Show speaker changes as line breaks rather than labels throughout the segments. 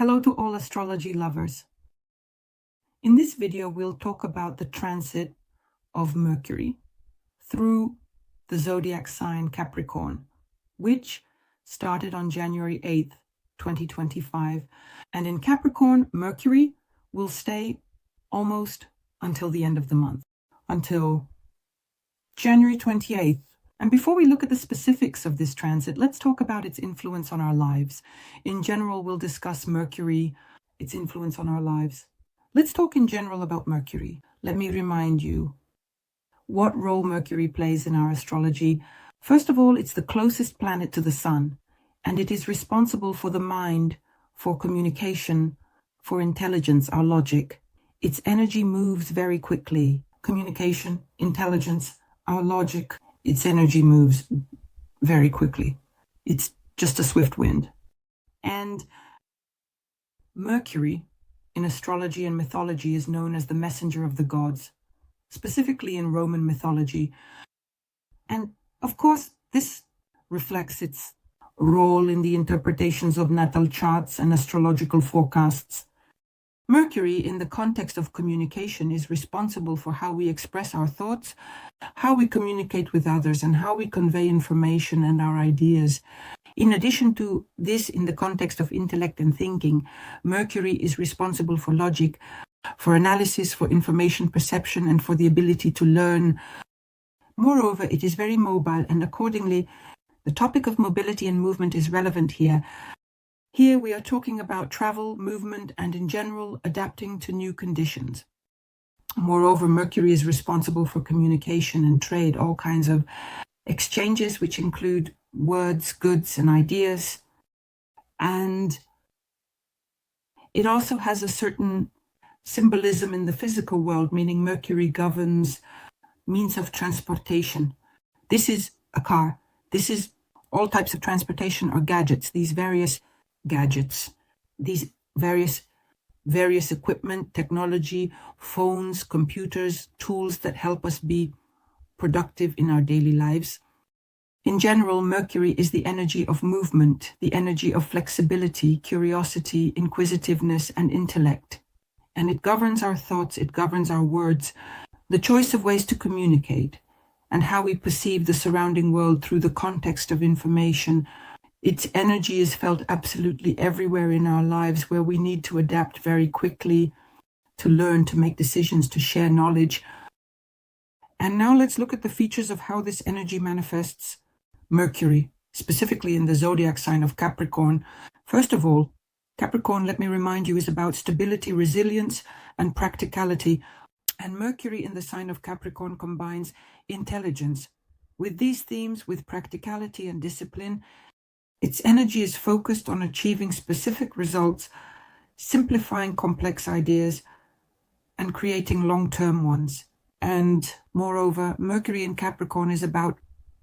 Hello to all astrology lovers. In this video, we'll talk about the transit of Mercury through the zodiac sign Capricorn, which started on January 8th, 2025. And in Capricorn, Mercury will stay almost until the end of the month, until January 28th. And before we look at the specifics of this transit, let's talk about its influence on our lives. In general, we'll discuss Mercury, its influence on our lives. Let's talk in general about Mercury. Let me remind you what role Mercury plays in our astrology. First of all, it's the closest planet to the sun, and it is responsible for the mind, for communication, for intelligence, our logic. Its energy moves very quickly. Communication, intelligence, our logic. Its energy moves very quickly. It's just a swift wind. And Mercury in astrology and mythology is known as the messenger of the gods, specifically in Roman mythology. And of course, this reflects its role in the interpretations of natal charts and astrological forecasts. Mercury, in the context of communication, is responsible for how we express our thoughts, how we communicate with others, and how we convey information and our ideas. In addition to this, in the context of intellect and thinking, Mercury is responsible for logic, for analysis, for information perception, and for the ability to learn. Moreover, it is very mobile, and accordingly, the topic of mobility and movement is relevant here. Here we are talking about travel, movement, and in general, adapting to new conditions. Moreover, Mercury is responsible for communication and trade, all kinds of exchanges, which include words, goods, and ideas. And it also has a certain symbolism in the physical world, meaning Mercury governs means of transportation. This is a car. This is all types of transportation or gadgets, these various gadgets, these various equipment, technology, phones, computers, tools that help us be productive in our daily lives. In general, Mercury is the energy of movement, the energy of flexibility, curiosity, inquisitiveness, and intellect. And it governs our thoughts, it governs our words, the choice of ways to communicate, and how we perceive the surrounding world through the context of information. Its energy is felt absolutely everywhere in our lives, where we need to adapt very quickly, to learn, to make decisions, to share knowledge. And now let's look at the features of how this energy manifests Mercury, specifically in the zodiac sign of Capricorn. First of all, Capricorn, let me remind you, is about stability, resilience, and practicality. And Mercury in the sign of Capricorn combines intelligence. With these themes, with practicality and discipline, its energy is focused on achieving specific results, simplifying complex ideas, and creating long-term ones. And moreover, Mercury in Capricorn is about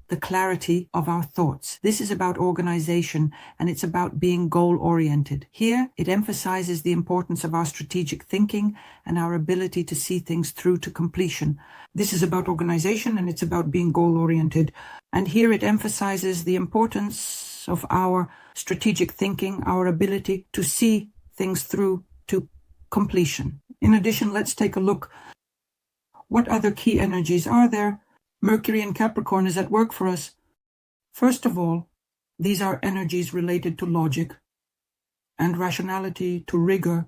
the clarity of our thoughts. This is about organization, and it's about being goal-oriented. Here, it emphasizes the importance of our strategic thinking and our ability to see things through to completion. This is about organization, and it's about being goal-oriented. And here it emphasizes the importance of our strategic thinking, our ability to see things through to completion. In addition, let's take a look. What other key energies are there? Mercury in Capricorn is at work for us. First of all, these are energies related to logic and rationality, to rigor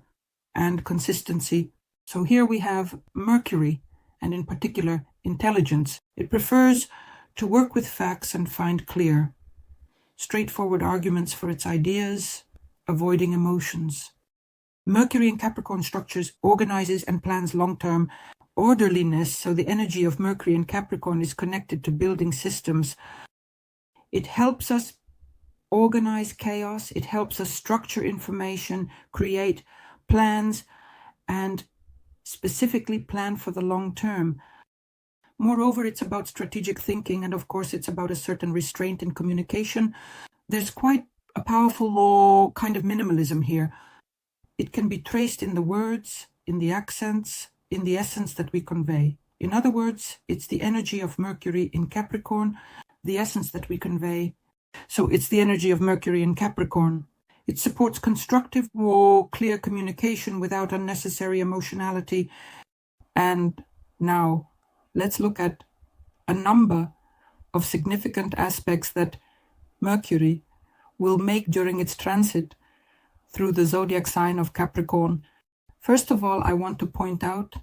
and consistency. So here we have Mercury, and in particular, intelligence. It prefers to work with facts and find clear, straightforward arguments for its ideas, avoiding emotions. Mercury in Capricorn structures, organizes, and plans long-term orderliness. So the energy of Mercury in Capricorn is connected to building systems. It helps us organize chaos. It helps us structure information, create plans, and specifically plan for the long term. Moreover, it's about strategic thinking, and of course, it's about a certain restraint in communication. There's quite a powerful kind of minimalism here. It can be traced in the words, in the accents, in the essence that we convey. In other words, it's the energy of Mercury in Capricorn, the essence that we convey. So it's the energy of Mercury in Capricorn. It supports constructive or clear communication without unnecessary emotionality. And now let's look at a number of significant aspects that Mercury will make during its transit through the zodiac sign of Capricorn. First of all, I want to point out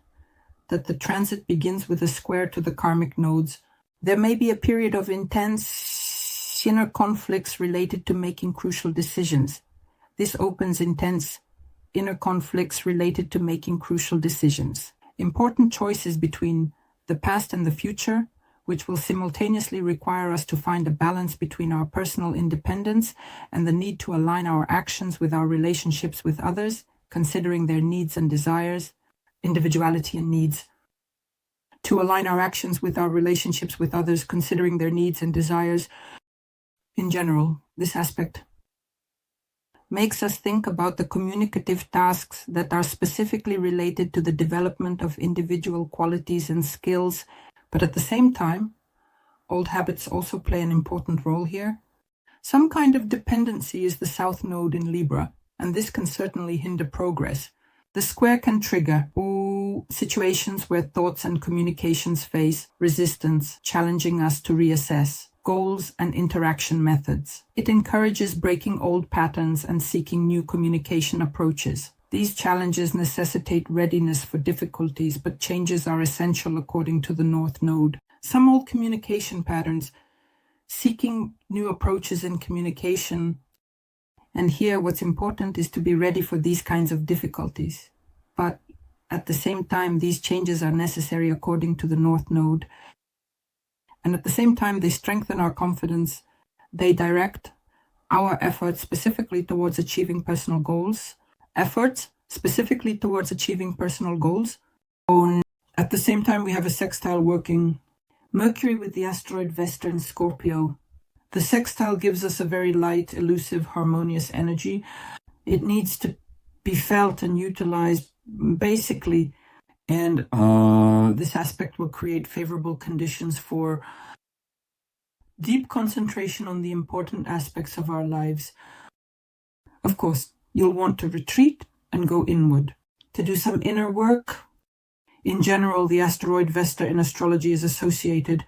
that the transit begins with a square to the karmic nodes. There may be a period of intense inner conflicts related to making crucial decisions. This opens intense inner conflicts related to making crucial decisions. Important choices between the past and the future, which will simultaneously require us to find a balance between our personal independence and the need to align our actions with our relationships with others, considering their needs and desires, individuality and needs. To align our actions with our relationships with others, considering their needs and desires. In general, this aspect makes us think about the communicative tasks that are specifically related to the development of individual qualities and skills, but at the same time, old habits also play an important role here. Some kind of dependency is the south node in Libra, and this can certainly hinder progress. The square can trigger situations where thoughts and communications face resistance, challenging us to reassess goals and interaction methods. It encourages breaking old patterns and seeking new communication approaches. These challenges necessitate readiness for difficulties, but changes are essential according to the North Node. Some old communication patterns, seeking new approaches in communication. And here what's important is to be ready for these kinds of difficulties. But at the same time, these changes are necessary according to the North Node. And at the same time, they strengthen our confidence. They direct our efforts specifically towards achieving personal goals. At the same time, we have a sextile working Mercury with the asteroid Vesta in Scorpio. The sextile gives us a very light, elusive, harmonious energy. It needs to be felt and utilized basically, and this aspect will create favorable conditions for deep concentration on the important aspects of our lives. Of course, you'll want to retreat and go inward, to do some inner work. In general, the asteroid Vesta in astrology is associated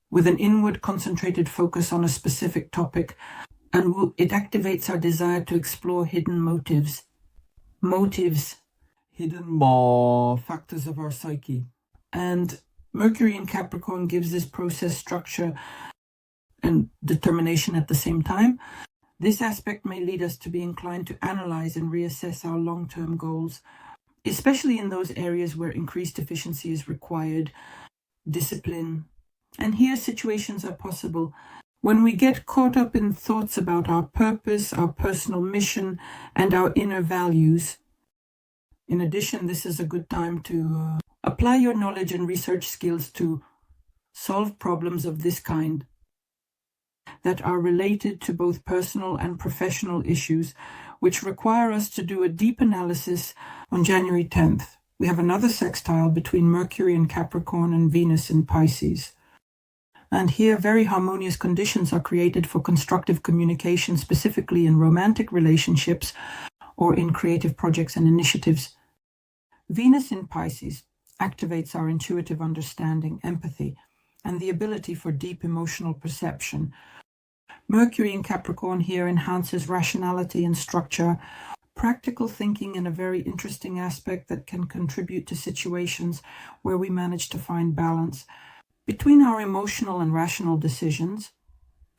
with an inward concentrated focus on a specific topic, and it activates our desire to explore hidden motives, hidden factors of our psyche. And Mercury in Capricorn gives this process structure and determination at the same time. This aspect may lead us to be inclined to analyze and reassess our long-term goals, especially in those areas where increased efficiency is required, discipline. And here situations are possible when we get caught up in thoughts about our purpose, our personal mission, and our inner values. In addition, this is a good time to apply your knowledge and research skills to solve problems of this kind that are related to both personal and professional issues, which require us to do a deep analysis. On January 10th, we have another sextile between Mercury in Capricorn and Venus in Pisces. And here, very harmonious conditions are created for constructive communication, specifically in romantic relationships or in creative projects and initiatives. Venus in Pisces activates our intuitive understanding, empathy, and the ability for deep emotional perception. Mercury in Capricorn here enhances rationality and structure, practical thinking, and a very interesting aspect that can contribute to situations where we manage to find balance between our emotional and rational decisions,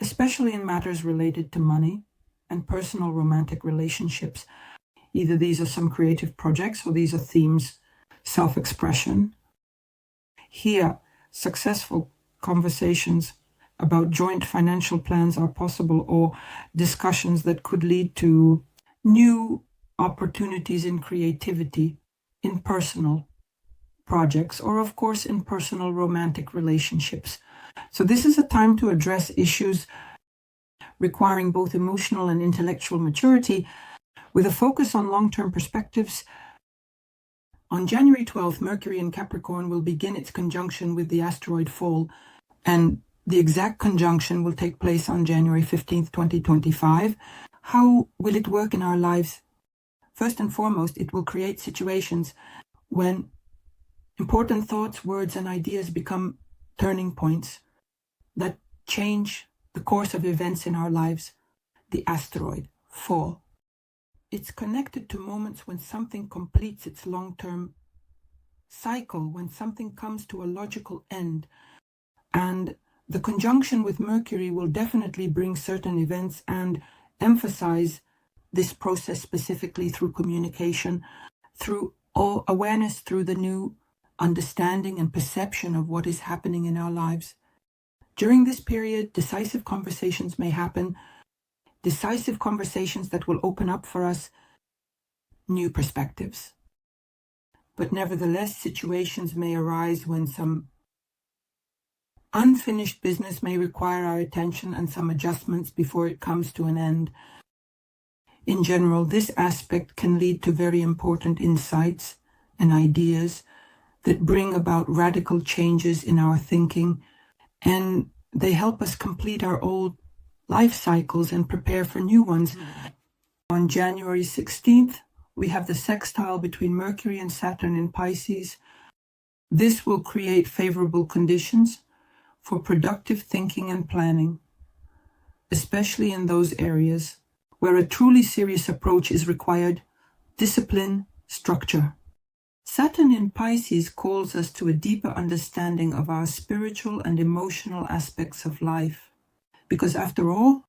especially in matters related to money and personal romantic relationships. Either these are some creative projects or these are themes, self-expression. Here, successful conversations about joint financial plans are possible, or discussions that could lead to new opportunities in creativity, in personal projects, or of course in personal romantic relationships. So this is a time to address issues requiring both emotional and intellectual maturity, with a focus on long-term perspectives. On January 12th, Mercury in Capricorn will begin its conjunction with the asteroid Fall, and the exact conjunction will take place on January 15th, 2025. How will it work in our lives? First and foremost, it will create situations when important thoughts, words, and ideas become turning points that change the course of events in our lives. The asteroid fall. It's connected to moments when something completes its long-term cycle, when something comes to a logical end. And the conjunction with Mercury will definitely bring certain events and emphasize this process specifically through communication, through awareness, through the new understanding and perception of what is happening in our lives. During this period, decisive conversations may happen, decisive conversations that will open up for us new perspectives. But nevertheless, situations may arise when some unfinished business may require our attention and some adjustments before it comes to an end. In general, this aspect can lead to very important insights and ideas that bring about radical changes in our thinking, and they help us complete our old life cycles and prepare for new ones. On January 16th, we have the sextile between Mercury and Saturn in Pisces. This will create favorable conditions for productive thinking and planning, especially in those areas where a truly serious approach is required: discipline, structure. Saturn in Pisces calls us to a deeper understanding of our spiritual and emotional aspects of life, because after all,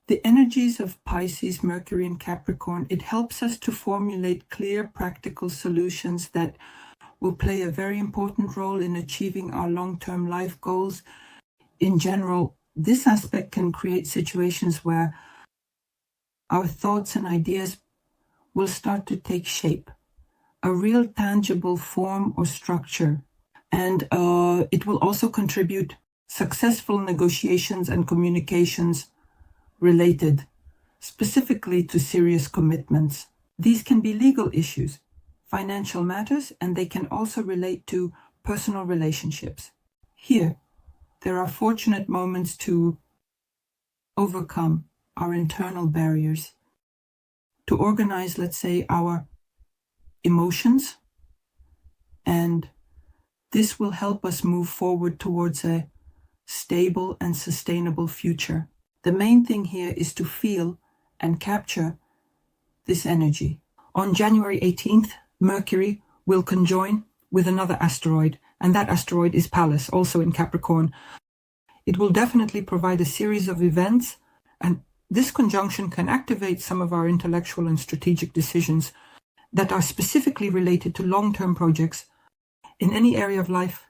the energies of Pisces, Mercury, and Capricorn, it helps us to formulate clear, practical solutions that will play a very important role in achieving our long-term life goals. In general, this aspect can create situations where our thoughts and ideas will start to take shape, a real tangible form or structure, and it will also contribute successful negotiations and communications related specifically to serious commitments. These can be legal issues, financial matters, and they can also relate to personal relationships. Here, there are fortunate moments to overcome our internal barriers, to organize, let's say, our emotions, and this will help us move forward towards a stable and sustainable future. The main thing here is to feel and capture this energy. On January 18th, Mercury will conjoin with another asteroid, and that asteroid is Pallas, also in Capricorn. It will definitely provide a series of events, and this conjunction can activate some of our intellectual and strategic decisions that are specifically related to long-term projects in any area of life.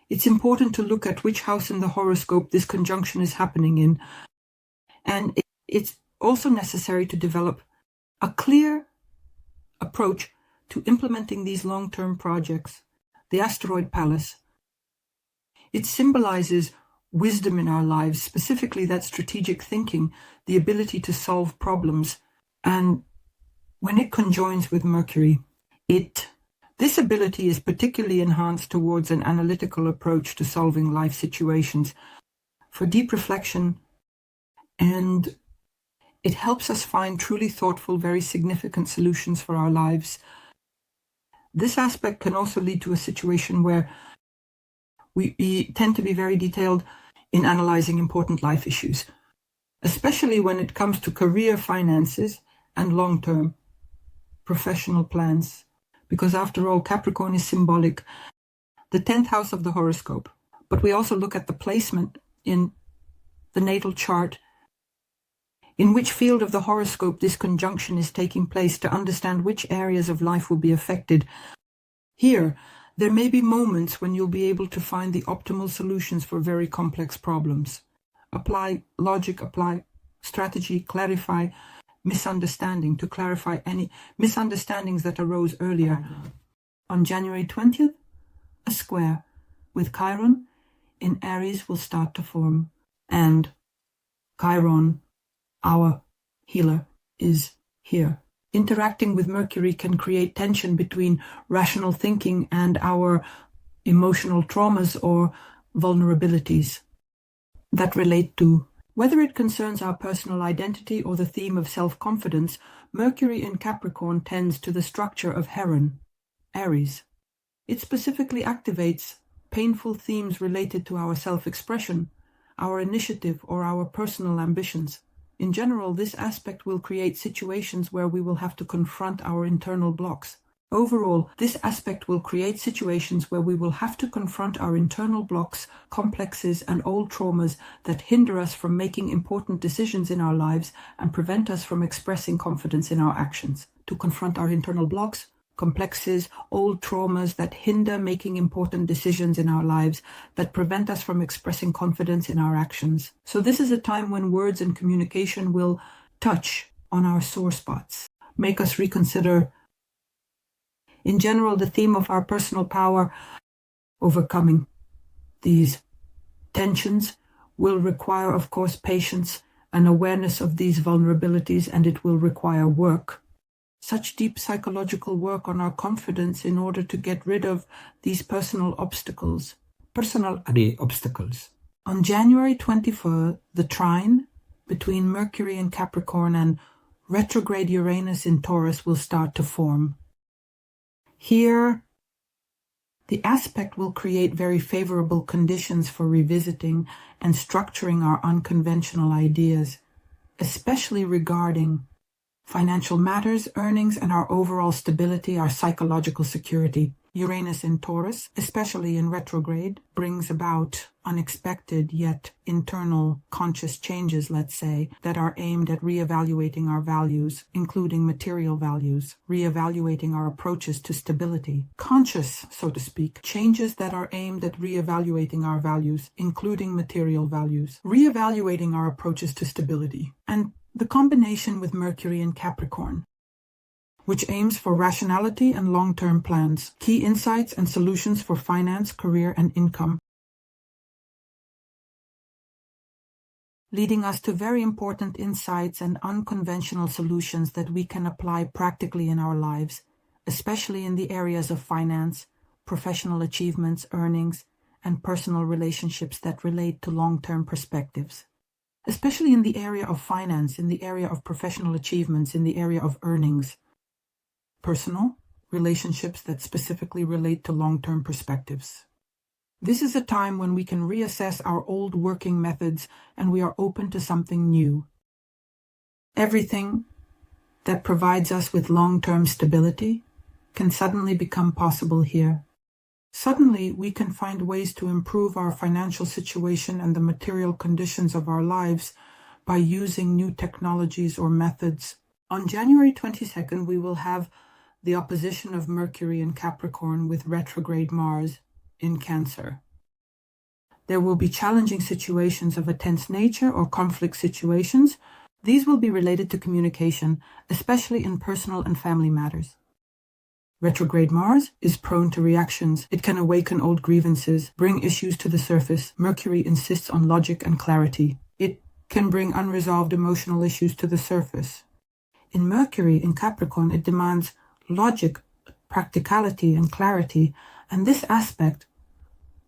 It's important to look at which house in the horoscope this conjunction is happening in, and it's also necessary to develop a clear approach to implementing these long-term projects. The asteroid Pallas, it symbolizes wisdom in our lives, specifically that strategic thinking, the ability to solve problems. And when it conjoins with Mercury, this ability is particularly enhanced towards an analytical approach to solving life situations, for deep reflection, and it helps us find truly thoughtful, very significant solutions for our lives. This aspect can also lead to a situation where we tend to be very detailed in analyzing important life issues, especially when it comes to career, finances, and long-term professional plans. Because after all, Capricorn is symbolic, the 10th house of the horoscope. But we also look at the placement in the natal chart, in which field of the horoscope this conjunction is taking place, to understand which areas of life will be affected. Here, there may be moments when you'll be able to find the optimal solutions for very complex problems. Apply logic, apply strategy, clarify misunderstanding, to clarify any misunderstandings that arose earlier. On January 20th, a square with Chiron in Aries will start to form, and Chiron, our healer, is here. Interacting with Mercury can create tension between rational thinking and our emotional traumas or vulnerabilities that relate to Whether it concerns our personal identity or the theme of self-confidence, Mercury in Capricorn tends to the structure of Heron, Aries. It specifically activates painful themes related to our self-expression, our initiative, or our personal ambitions. In general, this aspect will create situations where we will have to confront our internal blocks. Overall, this aspect will create situations where we will have to confront our internal blocks, complexes, and old traumas that hinder us from making important decisions in our lives and prevent us from expressing confidence in our actions. To confront our internal blocks, complexes, old traumas that hinder making important decisions in our lives, that prevent us from expressing confidence in our actions. So this is a time when words and communication will touch on our sore spots, make us reconsider. In general, the theme of our personal power, overcoming these tensions, will require, of course, patience and awareness of these vulnerabilities, and it will require work. Such deep psychological work on our confidence in order to get rid of these personal obstacles. On January 24th, the trine between Mercury in Capricorn and retrograde Uranus in Taurus will start to form. Here, the aspect will create very favorable conditions for revisiting and structuring our unconventional ideas, especially regarding financial matters, earnings, and our overall stability, our psychological security. Uranus in Taurus, especially in retrograde, brings about unexpected yet internal conscious changes, let's say, that are aimed at reevaluating our values, including material values, reevaluating our approaches to stability. Conscious, so to speak, changes that are aimed at reevaluating our values, including material values, reevaluating our approaches to stability. And the combination with Mercury in Capricorn, which aims for rationality and long-term plans, key insights and solutions for finance, career, and income, leading us to very important insights and unconventional solutions that we can apply practically in our lives, especially in the areas of finance, professional achievements, earnings, and personal relationships that relate to long-term perspectives. Especially in the area of finance, in the area of professional achievements, in the area of earnings, personal relationships that specifically relate to long-term perspectives. This is a time when we can reassess our old working methods and we are open to something new. Everything that provides us with long-term stability can suddenly become possible here. Suddenly, we can find ways to improve our financial situation and the material conditions of our lives by using new technologies or methods. On January 22nd, we will have the opposition of Mercury in Capricorn with retrograde Mars in Cancer. There will be challenging situations of a tense nature or conflict situations. These will be related to communication, especially in personal and family matters. Retrograde Mars is prone to reactions. It can awaken old grievances, bring issues to the surface. Mercury insists on logic and clarity. It can bring unresolved emotional issues to the surface. In Mercury in Capricorn, it demands logic, practicality, and clarity, and this aspect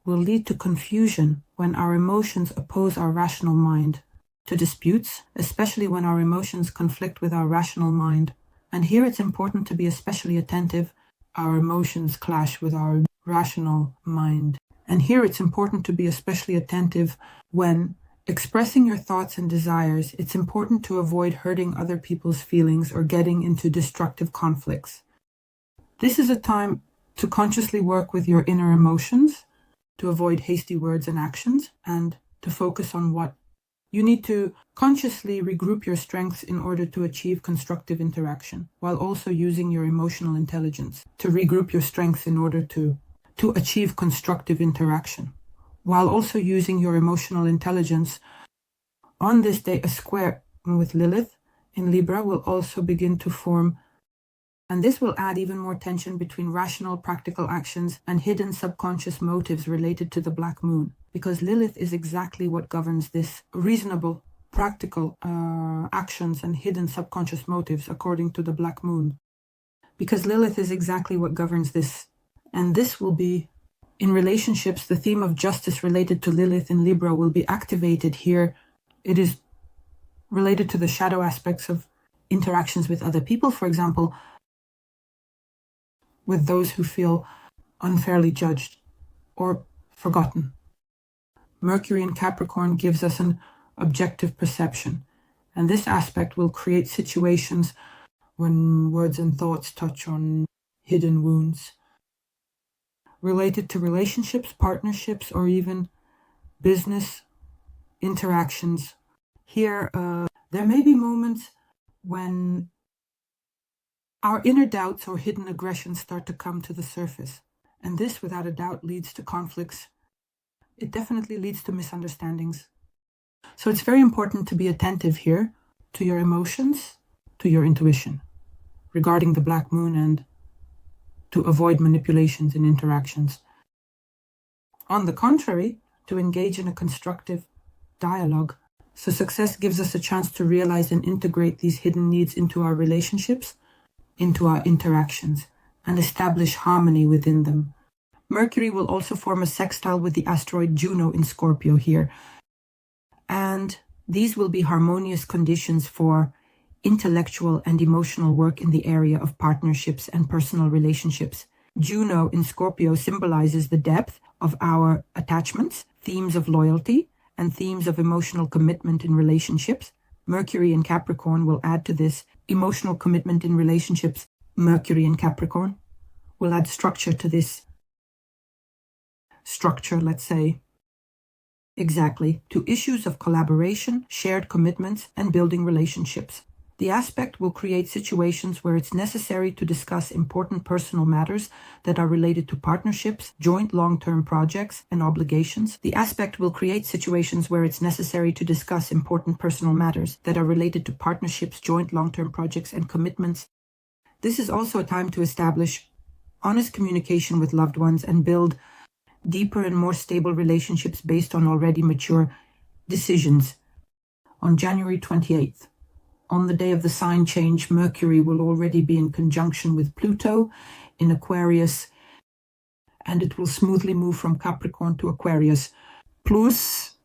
will lead to confusion when our emotions oppose our rational mind, to disputes, especially when our emotions conflict with our rational mind. And here it's important to be especially attentive. Our emotions clash with our rational mind. And here it's important to be especially attentive when expressing your thoughts and desires. It's important to avoid hurting other people's feelings or getting into destructive conflicts. This is a time to consciously work with your inner emotions, to avoid hasty words and actions, and to focus on what you need to consciously regroup your strengths in order to achieve constructive interaction, while also using your emotional intelligence to regroup your strengths in order to achieve constructive interaction, while also using your emotional intelligence. On this day, a square with Lilith in Libra will also begin to form, and this will add even more tension between rational, practical actions and hidden subconscious motives related to the Black Moon, because Lilith is exactly what governs this reasonable, practical actions and hidden subconscious motives according to the Black Moon. Because Lilith is exactly what governs this, and this will be, in relationships, the theme of justice related to Lilith in Libra will be activated here. It is related to the shadow aspects of interactions with other people, for example, with those who feel unfairly judged or forgotten. Mercury in Capricorn gives us an objective perception, and this aspect will create situations when words and thoughts touch on hidden wounds related to relationships, partnerships, or even business interactions. Here, there may be moments when our inner doubts or hidden aggressions start to come to the surface, and this, without a doubt, leads to conflicts. It definitely leads to misunderstandings. So it's very important to be attentive here to your emotions, to your intuition regarding the black moon, and to avoid manipulations in interactions. On the contrary, to engage in a constructive dialogue. So success gives us a chance to realize and integrate these hidden needs into our relationships, into our interactions, and establish harmony within them. Mercury will also form a sextile with the asteroid Juno in Scorpio here. And these will be harmonious conditions for intellectual and emotional work in the area of partnerships and personal relationships. Juno in Scorpio symbolizes the depth of our attachments, themes of loyalty, and themes of emotional commitment in relationships. Mercury in Capricorn will add to this emotional commitment in relationships. Mercury in Capricorn will add structure to this structure, let's say. Exactly, to issues of collaboration, shared commitments, and building relationships. The aspect will create situations where it's necessary to discuss important personal matters that are related to partnerships, joint long-term projects, and obligations. The aspect will create situations where it's necessary to discuss important personal matters that are related to partnerships, joint long-term projects, and commitments. This is also a time to establish honest communication with loved ones and build deeper and more stable relationships based on already mature decisions. On January 28th, on the day of the sign change, Mercury will already be in conjunction with Pluto in Aquarius, and it will smoothly move from Capricorn to Aquarius. Plus,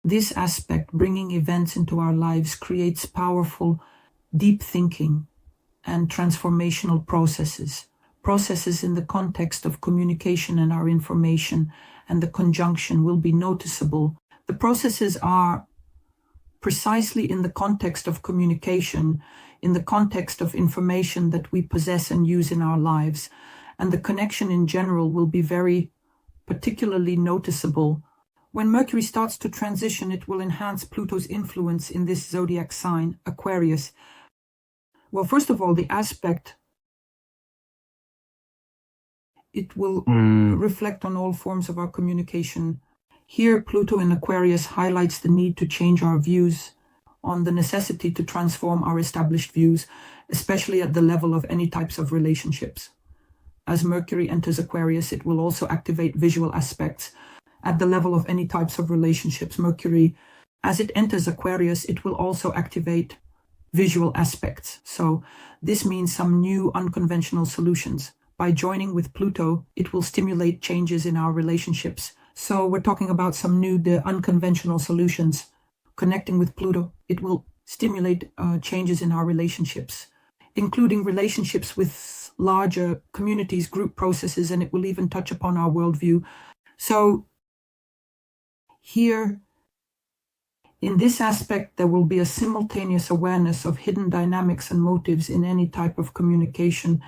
this aspect, bringing events into our lives, creates powerful, deep thinking and transformational processes in the context of communication and our information, and the conjunction will be noticeable. The processes are precisely in the context of communication, in the context of information that we possess and use in our lives, and the connection in general will be very particularly noticeable. When Mercury starts to transition, it will enhance Pluto's influence in this zodiac sign, Aquarius. Well, first of all, the aspect, it will reflect on all forms of our communication. Here, Pluto in Aquarius highlights the need to change our views on the necessity to transform our established views, especially at the level of any types of relationships. As Mercury enters Aquarius, it will also activate visual aspects at the level of any types of relationships. Mercury, as it enters Aquarius, it will also activate visual aspects. So this means some new unconventional solutions. By joining with Pluto, it will stimulate changes in our relationships. So we're talking about some new, unconventional solutions. Connecting with Pluto, it will stimulate changes in our relationships, including relationships with larger communities, group processes, and it will even touch upon our worldview. So here, in this aspect, there will be a simultaneous awareness of hidden dynamics and motives in any type of communication,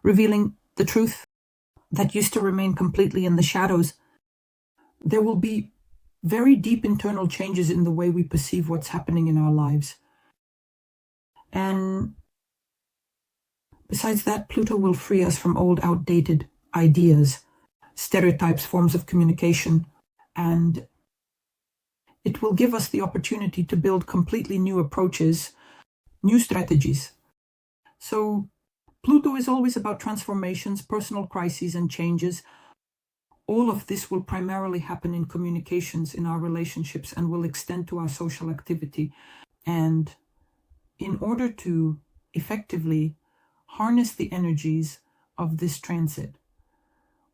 revealing the truth that used to remain completely in the shadows. There will be very deep internal changes in the way we perceive what's happening in our lives. And besides that, Pluto will free us from old, outdated ideas, stereotypes, forms of communication, and it will give us the opportunity to build completely new approaches, new strategies. So Pluto is always about transformations, personal crises, and changes. All of this will primarily happen in communications, in our relationships, and will extend to our social activity. And in order to effectively harness the energies of this transit,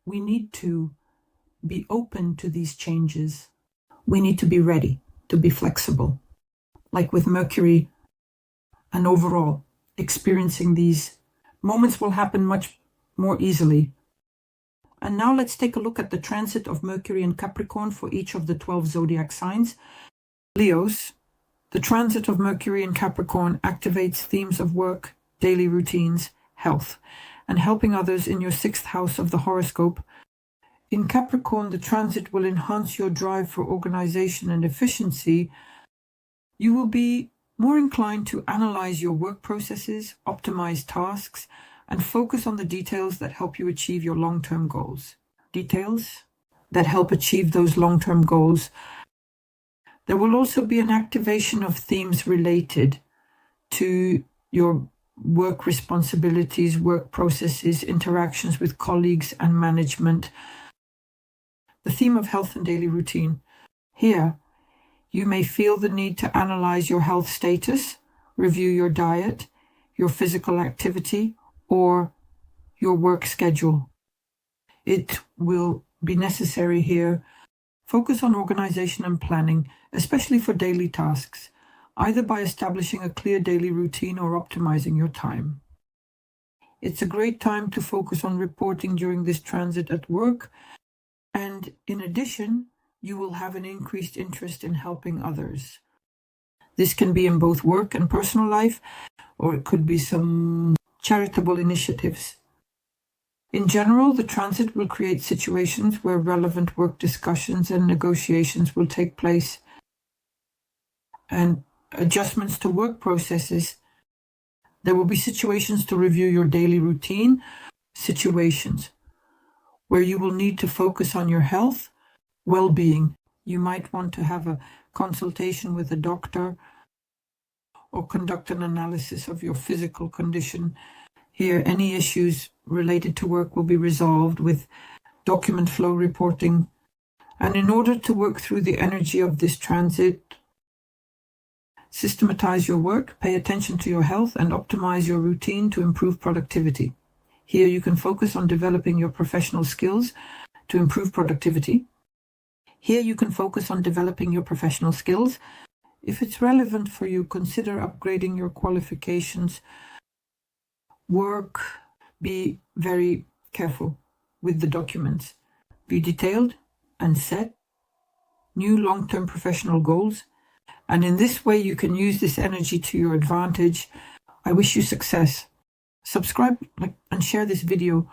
we need to be open to these changes. We need to be ready, to be flexible. like with Mercury, and overall, experiencing these moments will happen much more easily. And now let's take a look at the transit of Mercury and Capricorn for each of the 12 zodiac signs. Leos, the transit of Mercury in Capricorn activates themes of work, daily routines, health, and helping others in your 6th house of the horoscope. In Capricorn, the transit will enhance your drive for organization and efficiency. You will be more inclined to analyze your work processes, optimize tasks, and focus on the details that help you achieve your long-term goals. Details that help achieve those long-term goals. There will also be an activation of themes related to your work responsibilities, work processes, interactions with colleagues and management. The theme of health and daily routine. Here, you may feel the need to analyze your health status, review your diet, your physical activity, or your work schedule. It will be necessary here. Focus on organization and planning, especially for daily tasks, either by establishing a clear daily routine or optimizing your time. It's a great time to focus on reporting during this transit at work, and in addition, you will have an increased interest in helping others. This can be in both work and personal life, or it could be some charitable initiatives. In general, the transit will create situations where relevant work discussions and negotiations will take place, and adjustments to work processes. There will be situations to review your daily routine, situations where you will need to focus on your health, well-being. You might want to have a consultation with a doctor or conduct an analysis of your physical condition. Here, any issues related to work will be resolved with document flow reporting. And in order to work through the energy of this transit, systematize your work, pay attention to your health, and optimize your routine to improve productivity. Here, you can focus on developing your professional skills to improve productivity. Here, you can focus on developing your professional skills. If it's relevant for you, consider upgrading your qualifications. Work, be very careful with the documents. Be detailed and set new long-term professional goals. And in this way, you can use this energy to your advantage. I wish you success. Subscribe, like, and share this video